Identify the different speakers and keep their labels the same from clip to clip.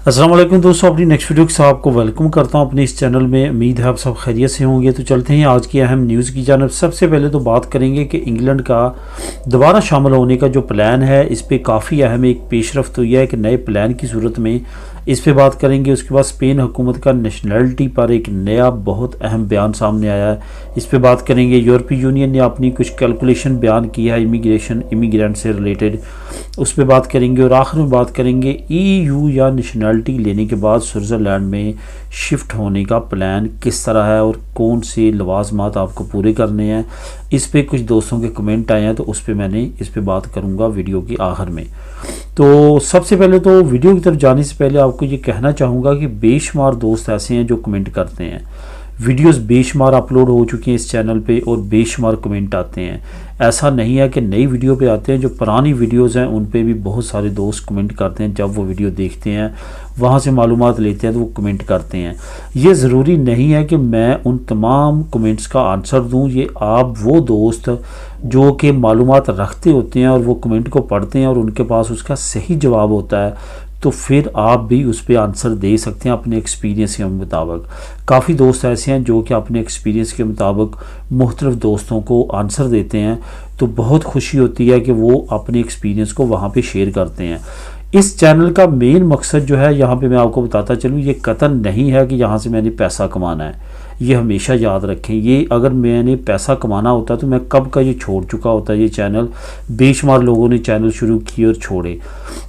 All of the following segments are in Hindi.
Speaker 1: अस्सलाम वालेकुम दोस्तों, अपनी नेक्स्ट वीडियो के साथ आपको वेलकम करता हूं अपने इस चैनल में। उम्मीद है आप सब खैरियत से होंगे। तो चलते हैं आज की अहम न्यूज़ की जानब। सबसे पहले तो बात करेंगे कि इंग्लैंड का दोबारा शामिल होने का जो प्लान है, इस पे काफ़ी अहम एक पेशरफ्त हुई है कि नए प्लान की सूरत में इस पे बात करेंगे। उसके बाद स्पेन हुकूमत का नेशनलिटी पर एक नया बहुत अहम बयान सामने आया है, इस पे बात करेंगे। यूरोपीय यूनियन ने अपनी कुछ कैलकुलेशन बयान की है इमिग्रेंट से रिलेटेड, उस पर बात करेंगे। और आखिर में बात करेंगे EU या नेशनलिटी लेने के बाद स्विट्ज़रलैंड में शिफ्ट होने का प्लान किस तरह है और कौन से लवाजमात आपको पूरे करने हैं। इस पे कुछ दोस्तों के कमेंट आए हैं, तो उस पर मैंने इस पे बात करूंगा वीडियो की आखिर में। तो सबसे पहले तो वीडियो की तरफ जाने से पहले आपको ये कहना चाहूँगा कि बेशुमार दोस्त ऐसे हैं जो कमेंट करते हैं। वीडियोस बेशुमार अपलोड हो चुकी हैं इस चैनल पे और बेशुमार कमेंट आते हैं। ऐसा नहीं है कि नई वीडियो पे आते हैं, जो पुरानी वीडियोस हैं उन पे भी बहुत सारे दोस्त कमेंट करते हैं। जब वो वीडियो देखते हैं, वहाँ से मालूमात लेते हैं, तो वो कमेंट करते हैं। ये ज़रूरी नहीं है कि मैं उन तमाम कमेंट्स का आंसर दूँ। ये आप वो दोस्त जो कि मालूमात रखते होते हैं और वो कमेंट को पढ़ते हैं और उनके पास उसका सही जवाब होता है, तो फिर आप भी उस पर आंसर दे सकते हैं अपने एक्सपीरियंस के मुताबिक। काफ़ी दोस्त ऐसे हैं जो कि अपने एक्सपीरियंस के मुताबिक मुख्तलिफ दोस्तों को आंसर देते हैं, तो बहुत खुशी होती है कि वो अपने एक्सपीरियंस को वहाँ पे शेयर करते हैं। इस चैनल का मेन मकसद जो है, यहाँ पे मैं आपको बताता चलूँ, ये कतन नहीं है कि यहाँ से मैंने पैसा कमाना है। ये हमेशा याद रखें, ये अगर मैंने पैसा कमाना होता तो मैं कब का ये छोड़ चुका होता। ये चैनल बेशुमार लोगों ने चैनल शुरू किए और छोड़े।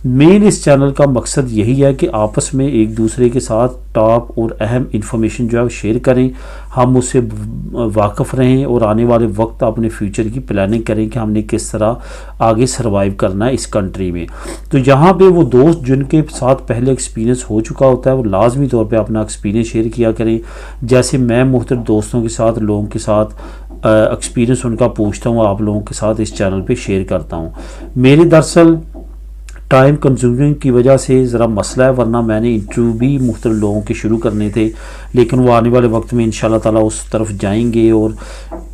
Speaker 1: मेन इस चैनल का मकसद यही है कि आपस में एक दूसरे के साथ टॉप और अहम इंफॉर्मेशन जो है शेयर करें, हम उससे वाकिफ़ रहें और आने वाले वक्त अपने फ्यूचर की प्लानिंग करें कि हमने किस तरह आगे सर्वाइव करना है इस कंट्री में। तो यहाँ पे वो दोस्त जिनके साथ पहले एक्सपीरियंस हो चुका होता है, वो लाजमी तौर पे अपना एक्सपीरियंस शेयर किया करें। जैसे मैं मुख्तलिफ दोस्तों के साथ, लोगों के साथ एक्सपीरियंस उनका पूछता हूँ, आप लोगों के साथ इस चैनल पे शेयर करता हूँ। मेरे दरअसल टाइम कंज्यूमिंग की वजह से ज़रा मसला है, वरना मैंने इंटरव्यू भी मुख्तलिफ लोगों के शुरू करने थे, लेकिन वो आने वाले वक्त में इंशाल्लाह ताला उस तरफ जाएंगे और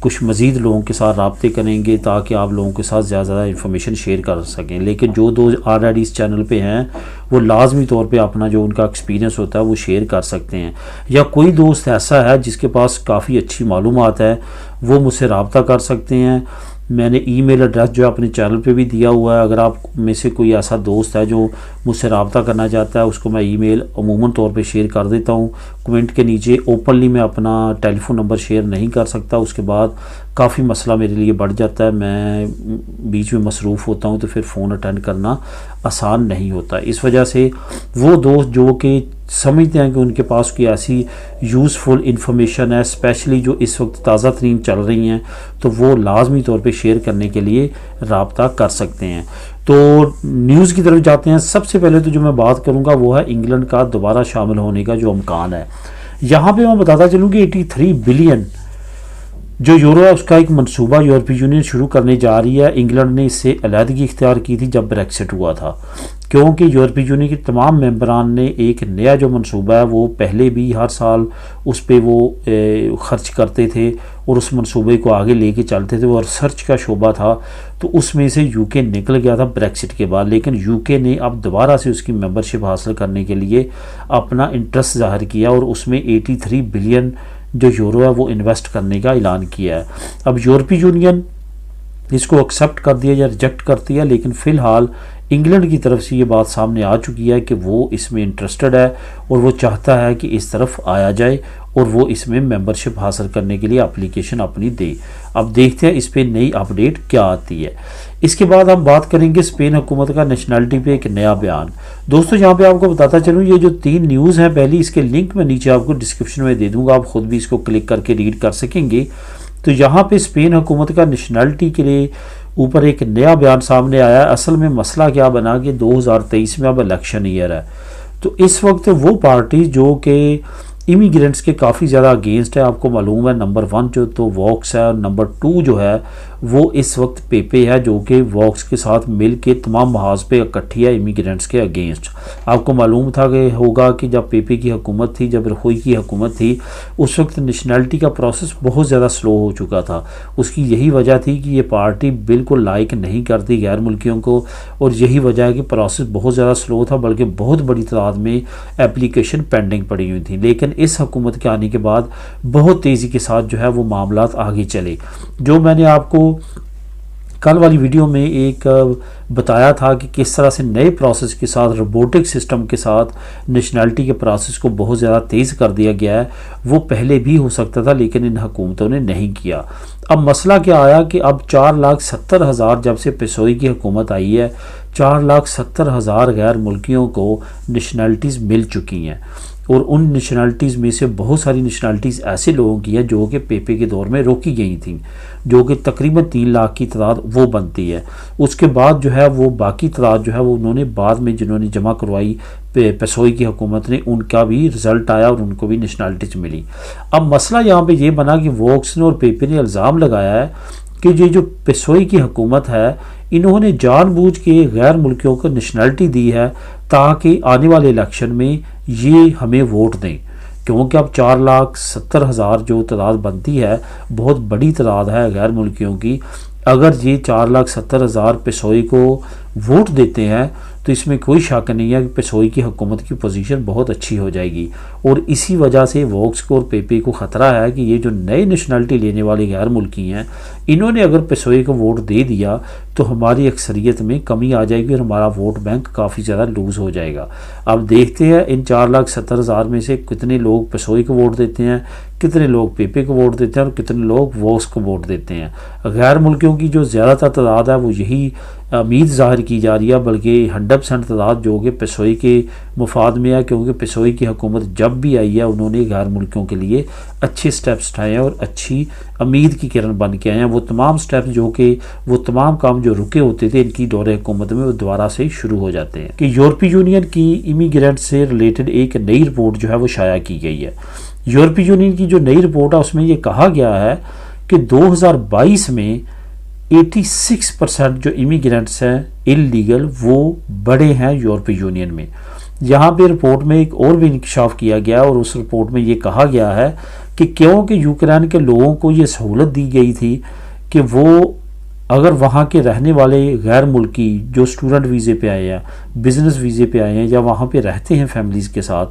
Speaker 1: कुछ मज़ीद लोगों के साथ रब्ते करेंगे ताकि आप लोगों के साथ ज़्यादा इंफॉर्मेशन शेयर कर सकें। लेकिन जो दोस्त ऑलरेडी इस चैनल पे हैं, वो लाजमी तौर पे अपना जो उनका एक्सपीरियंस होता है वो शेयर कर सकते हैं। या कोई दोस्त ऐसा है जिसके पास काफ़ी अच्छी मालूमात है, वो मुझसे रब्ता कर सकते हैं। मैंने ईमेल एड्रेस जो है अपने चैनल पे भी दिया हुआ है। अगर आप में से कोई ऐसा दोस्त है जो मुझसे रब्ता करना चाहता है, उसको मैं ईमेल अमूमन तौर पे शेयर कर देता हूँ कमेंट के नीचे। ओपनली मैं अपना टेलीफोन नंबर शेयर नहीं कर सकता, उसके बाद काफ़ी मसला मेरे लिए बढ़ जाता है। मैं बीच में मसरूफ़ होता हूँ, तो फिर फ़ोन अटेंड करना आसान नहीं होता। इस वजह से वो दोस्त जो कि समझते हैं कि उनके पास कोई ऐसी यूज़फुल इंफॉर्मेशन है, स्पेशली जो इस वक्त ताज़ा तरीन चल रही हैं, तो वो लाजमी तौर पे शेयर करने के लिए रब्ता कर सकते हैं। तो न्यूज़ की तरफ जाते हैं। सबसे पहले तो जो मैं बात करूंगा वो है इंग्लैंड का दोबारा शामिल होने का जो इम्कान है। यहाँ पे मैं बताता चलूँ कि 83 बिलियन जो यूरो है उसका एक मंसूबा यूरोपीय यूनियन शुरू करने जा रही है। इंग्लैंड ने इससे अलहदगी इख्तियार की थी जब ब्रेक्सिट हुआ था, क्योंकि यूरोपीय यूनियन के तमाम मेंबरान ने एक नया जो मंसूबा है, वो पहले भी हर साल उस पर वो खर्च करते थे और उस मंसूबे को आगे लेके चलते थे। वो रिसर्च का शोबा था, तो उसमें से यूके निकल गया था ब्रेक्सिट के बाद। लेकिन यूके ने अब दोबारा से उसकी मेंबरशिप हासिल करने के लिए अपना इंटरेस्ट जाहिर किया और उसमें 83 बिलियन जो यूरो है वो इन्वेस्ट करने का ऐलान किया है। अब यूरोपीय यूनियन इसको एक्सेप्ट कर दिया या रिजेक्ट करती है, लेकिन फ़िलहाल इंग्लैंड की तरफ से ये बात सामने आ चुकी है कि वो इसमें इंटरेस्टेड है और वो चाहता है कि इस तरफ आया जाए और वो इसमें मेंबरशिप हासिल करने के लिए एप्लीकेशन अपनी दे। अब देखते हैं इस पे नई अपडेट क्या आती है। इसके बाद हम बात करेंगे स्पेन हुकूमत का नेशनलिटी पे एक नया बयान। दोस्तों यहाँ पे आपको बताता चलूँ, ये जो 3 न्यूज़ हैं, पहली इसके लिंक मैं नीचे आपको डिस्क्रिप्शन में दे दूँगा, आप ख़ुद भी इसको क्लिक करके रीड कर सकेंगे। तो यहाँ पे स्पेन हुकूमत का नेशनलिटी के लिए ऊपर एक नया बयान सामने आया है। असल में मसला क्या बना कि 2023 में अब इलेक्शन ईयर है, तो इस वक्त वो पार्टी जो कि इमिग्रेंट्स के काफ़ी ज़्यादा अगेंस्ट है। आपको मालूम है नंबर 1 जो तो वॉक्स है और नंबर 2 जो है वो इस वक्त पेपे है, जो कि वॉक्स के साथ मिल के तमाम महाज पे इकट्ठी है इमिग्रेंट्स के अगेंस्ट। आपको मालूम था कि होगा कि जब पेपे की हुकूमत थी, जब रखोई की हुकूमत थी, उस वक्त नेशनलिटी का प्रोसेस बहुत ज़्यादा स्लो हो चुका था। उसकी यही वजह थी कि ये पार्टी बिल्कुल लाइक नहीं करती गैर मुल्कियों को, और यही वजह है कि प्रोसेस बहुत ज़्यादा स्लो था, बल्कि बहुत बड़ी तादाद में एप्लीकेशन पेंडिंग पड़ी हुई थी। लेकिन इस हुकूमत के आने के बाद बहुत तेज़ी के साथ जो है वो मामलात आगे चले। जो मैंने आपको कल वाली वीडियो में एक बताया था कि किस तरह से नए प्रोसेस के साथ, रोबोटिक सिस्टम के साथ नेशनलिटी के प्रोसेस को बहुत ज़्यादा तेज़ कर दिया गया है, वो पहले भी हो सकता था लेकिन इन हुकूमतों ने नहीं किया। अब मसला क्या आया कि अब 4,70,000 जब से पेशोई की हुकूमत आई है, 4,70,000 गैर मुल्कियों को नेशनलिटीज़ मिल चुकी हैं, और उन नेशनलिटीज़ में से बहुत सारी नेशनलिटीज़ ऐसे लोगों की है जो कि पेपे के दौर में रोकी गई थी, जो कि तकरीबन 3 लाख की तादाद वो बनती है। उसके बाद जो है वो बाकी तादाद जो है वो उन्होंने बाद में जिन्होंने जमा करवाई पेशोई की हुकूमत ने, उनका भी रिज़ल्ट आया और उनको भी नेशनलिटीज़ मिली। अब मसला यहाँ पे ये बना कि वोक्स ने और पेपे ने इल्ज़ाम लगाया है कि ये जो पेशोई की हुकूमत है, इन्होंने जानबूझ के गैर मुल्कियों को नेशनलिटी दी है ताकि आने वाले इलेक्शन में ये हमें वोट दें, क्योंकि अब 4,70,000 जो तादाद बनती है बहुत बड़ी तादाद है गैर मुल्कियों की। अगर ये 4,70,000 पेशोई को वोट देते हैं तो इसमें कोई शक नहीं है कि पेशोई की हुकूमत की पोजीशन बहुत अच्छी हो जाएगी। और इसी वजह से वोक्स को और पेपे को ख़तरा है कि ये जो नए नेशनलिटी लेने वाले गैर मुल्की हैं, इन्होंने अगर पेशोई को वोट दे दिया तो हमारी अक्सरियत में कमी आ जाएगी और हमारा वोट बैंक काफ़ी ज़्यादा लूज़ हो जाएगा। अब देखते हैं इन 4,70,000 में से कितने लोग पेशोई को वोट देते हैं, कितने लोग पेपे को वोट देते हैं और कितने लोग वोक्स को वोट देते हैं। गैर मुल्कियों की जो ज़्यादातर तादाद है वो यही उम्मीद ज़ाहिर की जा रही है, बल्कि 100% तादाद जो कि पेशोई के मुफाद में है, क्योंकि पेशोई की हुकूमत जब भी आई है उन्होंने गैर मुल्कियों के लिए अच्छे स्टेप्स उठाए हैं और अच्छी उम्मीद की किरण बन के आए हैं। वो तमाम स्टेप्स जो कि वो तमाम काम जो रुके होते थे इनकी दौरे हुकूमत में, वो दोबारा से शुरू हो जाते हैं। कि यूरोपीय यूनियन की इमिग्रेंट से रिलेटेड एक नई रिपोर्ट जो है वो शाया की गई है। यूरोपीय यूनियन की जो नई रिपोर्ट है उसमें ये कहा गया है कि 2022 में 86% जो इमिग्रेंट्स हैं इलीगल वो बड़े हैं यूरोपीय यूनियन में। यहाँ पे रिपोर्ट में एक और भी इंकशाफ किया गया और उस रिपोर्ट में ये कहा गया है कि क्योंकि यूक्रेन के लोगों को ये सहूलत दी गई थी कि वो अगर वहाँ के रहने वाले गैर मुल्की जो स्टूडेंट वीज़े पे आए हैं, बिज़नेस वीज़े पे आए हैं या वहाँ पे रहते हैं फैमिलीज़ के साथ,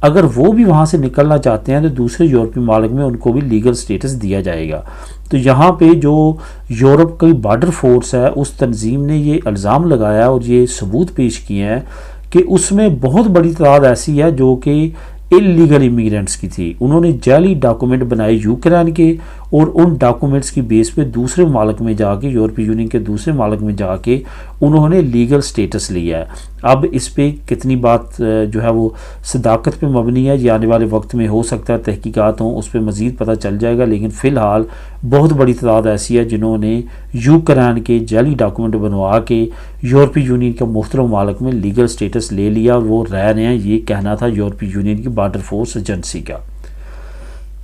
Speaker 1: अगर वो भी वहाँ से निकलना चाहते हैं तो दूसरे यूरोपीय मालिक में उनको भी लीगल स्टेटस दिया जाएगा। तो यहाँ पे जो यूरोप की बॉर्डर फोर्स है उस तंजीम ने ये इल्ज़ाम लगाया और ये सबूत पेश किए हैं कि उसमें बहुत बड़ी तादाद ऐसी है जो कि इलीगल इमिग्रेंट्स की थी। उन्होंने जाली डॉक्यूमेंट बनाए यूक्रेन के और उन डॉक्यूमेंट्स की बेस पे दूसरे मालिक में जाके, यूरोपीय यूनियन के दूसरे मालिक में जाके उन्होंने लीगल स्टेटस लिया है। अब इस पे कितनी बात जो है वो सदाकत पे मबनी है, ये आने वाले वक्त में हो सकता है तहकीकात हों, उस पर मज़ीद पता चल जाएगा। लेकिन फ़िलहाल बहुत बड़ी तादाद ऐसी है जिन्होंने यूक्रेन के जाली डॉक्यूमेंट बनवा के यूरोपीय यूनियन के मुख्तलिफ मालिक में लीगल स्टेटस ले लिया और वो रह रहे हैं। ये कहना था यूरोपीय यूनियन की बॉर्डर फोर्स एजेंसी का।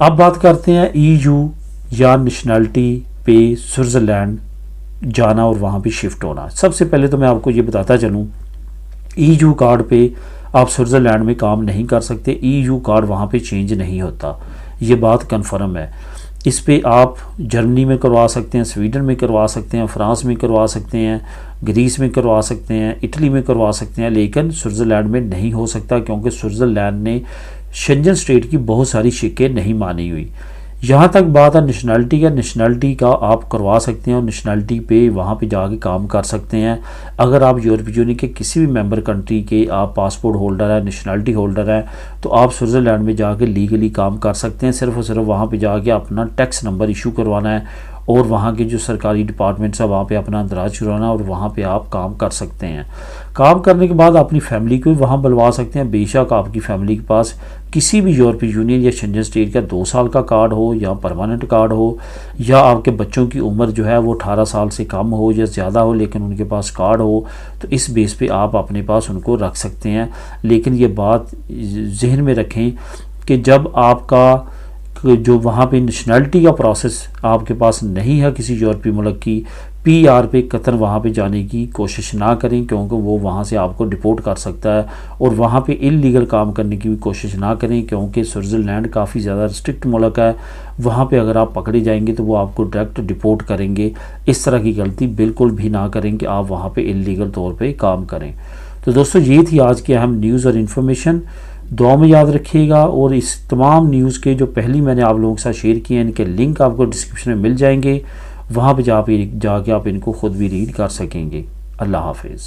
Speaker 1: अब बात करते हैं EU या नेशनलिटी पे स्विट्ज़रलैंड जाना और वहाँ पे शिफ्ट होना। सबसे पहले तो मैं आपको ये बताता चलूँ, EU कार्ड पे आप स्विट्ज़रलैंड में काम नहीं कर सकते, EU कार्ड वहाँ पे चेंज नहीं होता, ये बात कन्फर्म है। इस पे आप जर्मनी में करवा सकते हैं, स्वीडन में करवा सकते हैं, फ्रांस में करवा सकते हैं, ग्रीस में करवा सकते हैं, इटली में करवा सकते हैं, लेकिन स्विट्ज़रलैंड में नहीं हो सकता क्योंकि स्विट्ज़रलैंड ने शेंजन स्टेट की बहुत सारी शिकें नहीं मानी हुई। यहाँ तक बात है नेशनलिटी का। नेशनलिटी का आप करवा सकते हैं और नेशनलिटी पे वहाँ पे जाके काम कर सकते हैं। अगर आप यूरोपीय यूनियन के किसी भी मेंबर कंट्री के आप पासपोर्ट होल्डर है, नेशनलिटी होल्डर है, तो आप स्विट्ज़रलैंड में जाके लीगली काम कर सकते हैं। सिर्फ और सिर्फ वहाँ पे जाके अपना टैक्स नंबर इशू करवाना है और वहाँ के जो सरकारी डिपार्टमेंट्स है वहाँ पे अपना अंदराज करवाना और वहाँ पे आप काम कर सकते हैं। काम करने के बाद अपनी फैमिली को भी वहाँ बुलवा सकते हैं। बेशक आपकी फैमिली के पास किसी भी यूरोपीय यूनियन या शेंजन स्टेट का 2 साल का कार्ड हो या परमानेंट कार्ड हो, या आपके बच्चों की उम्र जो है वो 18 साल से कम हो या ज़्यादा हो लेकिन उनके पास कार्ड हो, तो इस बेस पे आप अपने पास उनको रख सकते हैं। लेकिन ये बात जहन में रखें कि जब आपका जो वहाँ पे नेशनैलिटी का प्रोसेस आपके पास नहीं है किसी यूरोपीय मुल्क की, पीआर पे कतन वहाँ पे जाने की कोशिश ना करें, क्योंकि वो वहाँ से आपको डिपोर्ट कर सकता है। और वहाँ पे इलीगल काम करने की भी कोशिश ना करें, क्योंकि स्विट्ज़रलैंड काफ़ी ज़्यादा रिस्ट्रिक्ट मुल्क है। वहाँ पे अगर आप पकड़े जाएंगे तो वो आपको डायरेक्ट डिपोर्ट करेंगे। इस तरह की गलती बिल्कुल भी ना करें कि आप वहाँ पे इलीगल तौर पे काम करें। तो दोस्तों ये थी आज की अहम न्यूज़ और इन्फॉर्मेशन, दुआ में याद रखिएगा। और इस तमाम न्यूज़ के जो पहली मैंने आप लोगों के साथ शेयर किए हैं, इनके लिंक आपको डिस्क्रिप्शन में मिल जाएंगे, वहाँ पे जाके आप इनको ख़ुद भी रीड कर सकेंगे। अल्लाह हाफिज़।